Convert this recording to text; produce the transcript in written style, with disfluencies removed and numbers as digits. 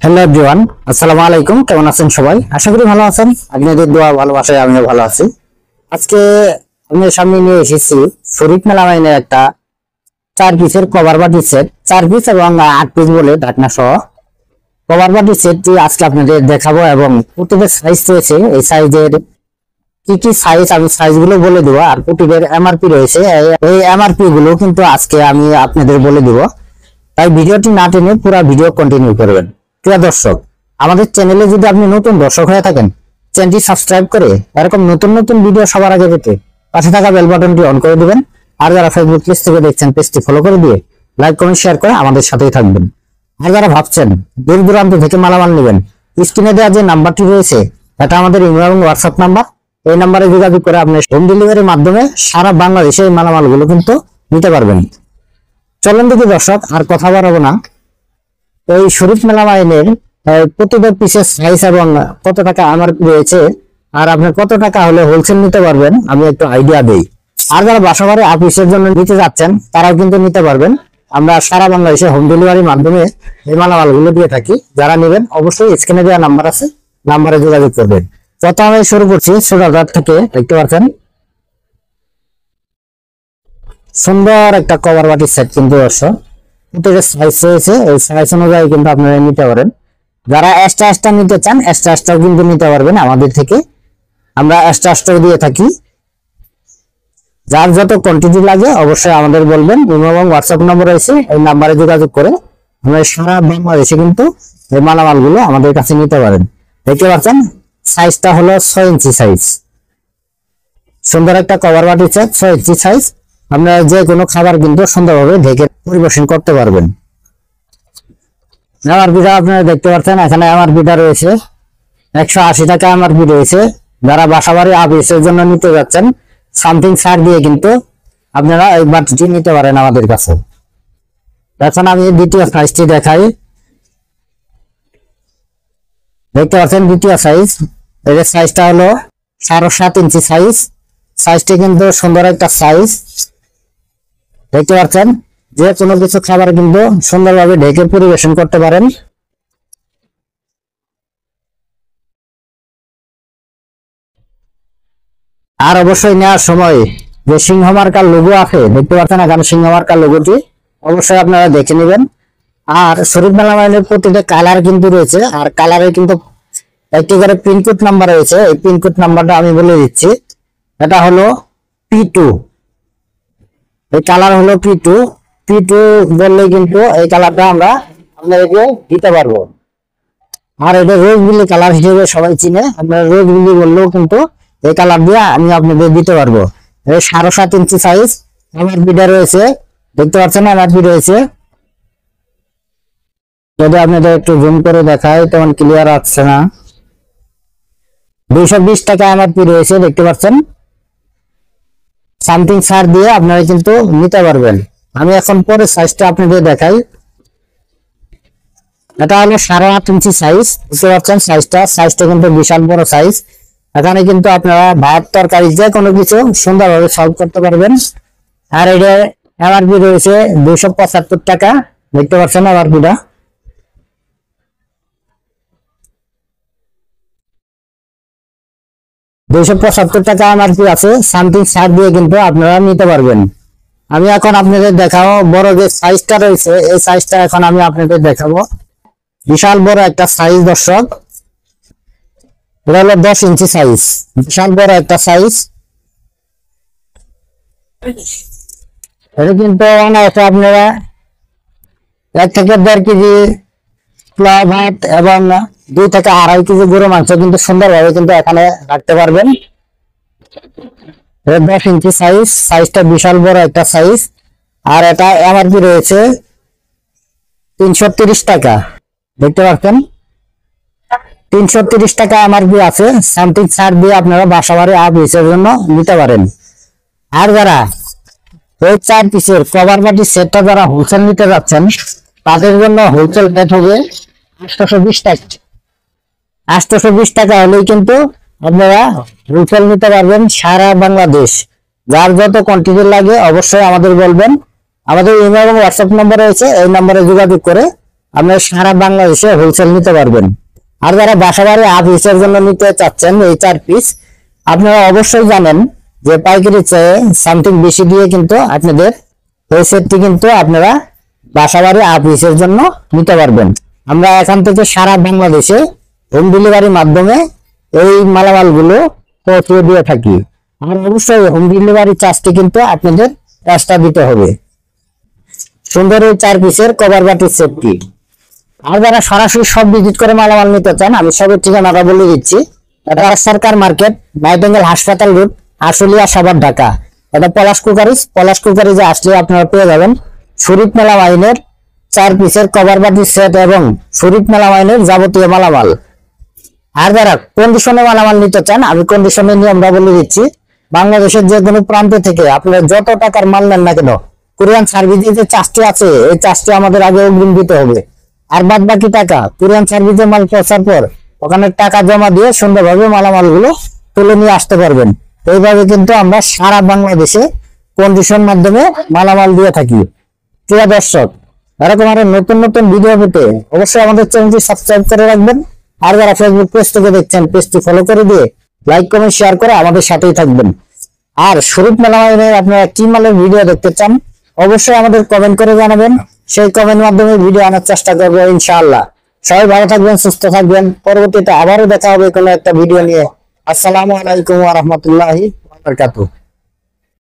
Hello everyone, আসসালামু আলাইকুম। কেমন আছেন সবাই? আশা করি ভালো আছেন। আপনাদের দোয়া ভালোবাসায় আমিও ভালো আছি। আজকে আপনাদের সামনে নিয়ে এসেছি শরীফ মেলামাইনের একটা 4 পিসের কভার বাটি সেট, 4 পিস এবং 8 পিস বলে ঢাকনা সহ কভার বাটি সেটটি আজকে আপনাদের দেখাবো এবং প্রত্যেকের সাইজ রয়েছে। এই সাইজের কি কি সাইজ আমি সাইজগুলো বলে দেবো, আর প্রত্যেকের এমআরপি রয়েছে। এই এমআরপি গুলো কিন্তু আজকে আমি আপনাদের বলে দিব, তাই ভিডিওটি না টেনে পুরো ভিডিও কন্টিনিউ করবেন। প্রিয় দর্শক, আমাদের চ্যানেলে যদি আপনি নতুন দর্শক হয়ে থাকেন, চ্যানেলটি সাবস্ক্রাইব করে এরকম নতুন নতুন ভিডিও সবার আগে পেতে পাশে থাকা বেল বাটনটি অন করে দিবেন। আর যারা ফেসবুক পেজ থেকে দেখছেন, পেজটি ফলো করে দিয়ে লাইক কমেন্ট শেয়ার করে আমাদের সাথেই থাকবেন। আর যারা ভাবছেন দূর দূরান্ত থেকে মালামাল নেবেন, স্ক্রিনে দেওয়া যে নাম্বারটি রয়েছে এটা আমাদের ইমেল এবং হোয়াটসঅ্যাপ নাম্বার। এই নাম্বারে যোগাযোগ করে আপনি হোম ডেলিভারির মাধ্যমে সারা বাংলাদেশে এই মালামালগুলো কিন্তু নিতে পারবেন। চলেন দেখি দর্শক, আর কথা বাড়াবো না। এই শরীফ মেলামাইনের প্রতিটা পিসের সাইজ এবং কত টাকা আমার রয়েছে, আর আপনি কত টাকা হলে হোলসেল নিতে পারবেন আমি একটু আইডিয়া দেই। আর যারা বাসাবাড়ি অফিসের জন্য নিতে যাচ্ছেন তারাও কিন্তু নিতে পারবেন। আমরা সারা বাংলাদেশে হোম ডেলিভারির মাধ্যমে এই মালামালগুলো দিয়ে থাকি। যারা নেবেন অবশ্যই স্ক্রিনে দেওয়া নাম্বার আছে, নাম্বারে যোগাযোগ করবেন। প্রথমে শুরু করছি 16,000 থেকে। দেখতে পাচ্ছেন সুন্দর একটা কভার বাটি সেট কিন্তু প্রত্যেকের সাইজ রয়েছে। এই সাইজ অনুযায়ী কিন্তু আপনারা নিতে পারেন। যারা এক্সট্রা নিতে চান এক্সট্রাও কিন্তু নিতে পারবেন আমাদের থেকে। আমরা এক্সট্রা দিয়ে থাকি। যার যত কোয়ান্টিটি লাগে অবশ্যই আমাদের বলবেন। ইমেল এবং হোয়াটসঅ্যাপ নম্বর রয়েছে, এই নাম্বারে যোগাযোগ করে আমরা সারা বাংলাদেশে কিন্তু এই মালামালগুলো আমাদের কাছে নিতে পারেন। দেখতে পাচ্ছেন সাইজটা হলো 6 ইঞ্চি সাইজ। সুন্দর একটা কভার বাটি সেট, 6 ইঞ্চি সাইজ। আপনারা যে কোনো খাবার কিন্তু সুন্দরভাবে ঢেকে পরিবেশন করতে পারবেন। এমআরপিটা আপনারা দেখতে পাচ্ছেন, এখানে এমআরপিটা রয়েছে 180 টাকা এমআরপি রয়েছে। যারা বাসাবাড়ি অফিসের জন্য নিতে যাচ্ছেন, সামথিং ছাড় দিয়ে কিন্তু আপনারা এই বাটিটি নিতে পারেন আমাদের কাছে। এখন আমি দ্বিতীয় সাইজটি দেখাই। দেখতে পাচ্ছেন দ্বিতীয় সাইজ, এর সাইজটা হলো 7.5 ইঞ্চি সাইজ। সাইজটি কিন্তু সুন্দর একটা সাইজ। দেখতে পাচ্ছেন যে কোনো কিছু খাবার কিন্তু সুন্দরভাবে ঢেকে পরিবেশন করতে পারেন। আর অবশ্যই নেওয়ার সময় যে সিংহ মার্কার লোগো আছে, দেখতে পাচ্ছেন এখানে সিংহ মার্কার লোগোটি অবশ্যই আপনারা দেখে নেবেন। আর শরীফ মেলামাইনের প্রতিটা কালার কিন্তু রয়েছে, আর কালারে কিন্তু একটি করে পিনকোড নাম্বার রয়েছে। এই পিনকোড নাম্বারটা আমি বলে দিচ্ছি, এটা হলো P2। এই কালার হলো P2 বললে কিন্তু এই কালারটা আমরা আপনাদেরকে দিতে পারবো। আর এটা রোজ বিলি কালার হিসেবে সবাই চিনে, আপনারা রোজ বিলি বললেও কিন্তু এই কালার দিয়ে আমি আপনাদের দিতে পারবো। এই 7.5 ইঞ্চি সাইজ এমআরপিটা রয়েছে। দেখতে পাচ্ছেন এমআরপি রয়েছে। যদি আপনাদের একটু জুম করে দেখাই তেমন ক্লিয়ার আসছে না। 220 টাকা এমআরপি রয়েছে। দেখতে পাচ্ছেন সামথিং ছাড় দিয়ে আপনারা কিন্তু নিতে পারবেন। আমি এখন পরে সাইজটা আপনাদের দেখাই। এটা হলো 8.5 ইঞ্চি সাইজ। বুঝতে পারছেন সাইজটা কিন্তু বিশাল বড় সাইজ। এখানে কিন্তু আপনারা ভাত তরকারি যে কোনো কিছু সুন্দরভাবে সলভ করতে পারবেন। আর এটা এমআরপি রয়েছে 275 টাকা। দেখতে পাচ্ছেন এমআরপিটা। টাকা এমআরপি আছে। সামথিং ছাড় দিয়ে কিন্তু আপনারা নিতে পারবেন। আমি এখন আপনাদের দেখাবো বড় যে সাইজটা রয়েছে, এই সাইজটা এখন আমি আপনাদের দেখাবো। বিশাল বড় একটা সাইজ দর্শক, এটা হলো 10 ইঞ্চি সাইজ। বিশাল বড় একটা সাইজ। এটা কিন্তু আপনারা 1 থেকে 1.5 কেজি পোলাও ভাত এবং 2 থেকে 2.5 কেজি গরু মাংস কিন্তু সুন্দরভাবে কিন্তু এখানে রাখতে পারবেন। 10 ইঞ্চি সাইজটা বিশাল বড় একটা সাইজ। আর এটা এমআরপি রয়েছে 330 টাকা। দেখতে পাচ্ছেন 330 টাকা এমআরপি আছে। সামথিং ছাড় দিয়ে আপনারা বাসাবাড়ি অফিসের জন্য নিতে পারেন। আর যারা এই 4 পিসের কভার বাটি সেটটা যারা হোলসেল নিতে যাচ্ছেন, তাদের জন্য হোলসেল রেট হবে 820 টাকা। 820 টাকা হলেই কিন্তু আপনারা হোলসেল নিতে পারবেন সারা বাংলাদেশ। যার যত কোয়ান্টিটি লাগে অবশ্যই আমাদের বলবেন। আমাদের ইমেল এবং হোয়াটসঅ্যাপ নম্বর রয়েছে, এই নম্বরে যোগাযোগ করে আপনারা সারা বাংলাদেশে হোলসেল নিতে পারবেন। আর যারা বাসাবাড়ি অফিসের জন্য নিতে চাচ্ছেন এই 4 পিস, আপনারা অবশ্যই জানেন যে পাইকারি চেয়ে সামথিং বেশি দিয়ে কিন্তু আপনাদের এই সেটটি কিন্তু আপনারা বাসাবাড়ি অফিসের জন্য নিতে পারবেন। আমরা এখান থেকে সারা বাংলাদেশে হোম ডেলিভারির মাধ্যমে এই মালামালগুলো পৌঁছে দিয়ে থাকি। আর অবশ্যই হোম ডেলিভারি চার্জটি কিন্তু আপনাদের এক্সট্রা দিতে হবে। সুন্দর এই 4 পিসের কভার বাটির সেটটি। আর যারা সরাসরি সব ভিজিট করে মালামাল নিতে চান, আমি সবের ঠিকানাটা বলে দিচ্ছি। এটা সরকার মার্কেট, নাইটিঙ্গেল হাসপাতাল রোড, আশুলিয়া, সাভার, ঢাকা। এটা পলাশ কুকারিজে আসলে আপনারা পেয়ে যাবেন শরীফ মেলা ওয়াইনের 4 পিসের কভার বাটির সেট এবং শরীফ মেলা ওয়াইনের যাবতীয় মালামাল। আর যারা কন্ডিশনে মালামাল নিতে চান, আমি কন্ডিশনের নিয়মটা বলে দিচ্ছি। বাংলাদেশের যে কোনো প্রান্ত থেকে আপনারা যত টাকার মাল নেন না কেন, কোরিয়ান সার্ভিসে যে চার্জটি আছে এই চার্জটি আমাদের আগে অগ্রিম দিতে হবে। আর বাদ বাকি টাকা কোরিয়ান সার্ভিসে মাল পৌঁছার পর ওখানে টাকা জমা দিয়ে সুন্দরভাবে মালামাল গুলো তুলে নিয়ে আসতে পারবেন। এইভাবে কিন্তু আমরা সারা বাংলাদেশে কন্ডিশন মাধ্যমে মালামাল দিয়ে থাকি। প্রিয় দর্শক, এরকম আরো নতুন নতুন ভিডিও পেতে অবশ্যই আমাদের চ্যানেলটি সাবস্ক্রাইব করে রাখবেন। আর যারা ফেসবুক পেজ থেকে দেখছেন, পেজটি ফলো করে দিয়ে লাইক কমেন্ট শেয়ার করে আমাদের সাথেই থাকবেন। আর শরীফ মেলা ওয়াইনের আপনারা কি মালের ভিডিও দেখতে চান অবশ্যই আমাদের কমেন্ট করে জানাবেন। সেই কমেন্ট মাধ্যমে ভিডিও আনার চেষ্টা করবো ইনশাআল্লাহ। সবাই ভালো থাকবেন, সুস্থ থাকবেন। পরবর্তীতে আবারও দেখা হবে কোনো একটা ভিডিও নিয়ে। আসসালামু আলাইকুম ওয়া রাহমাতুল্লাহি ওয়া বারাকাতুহু।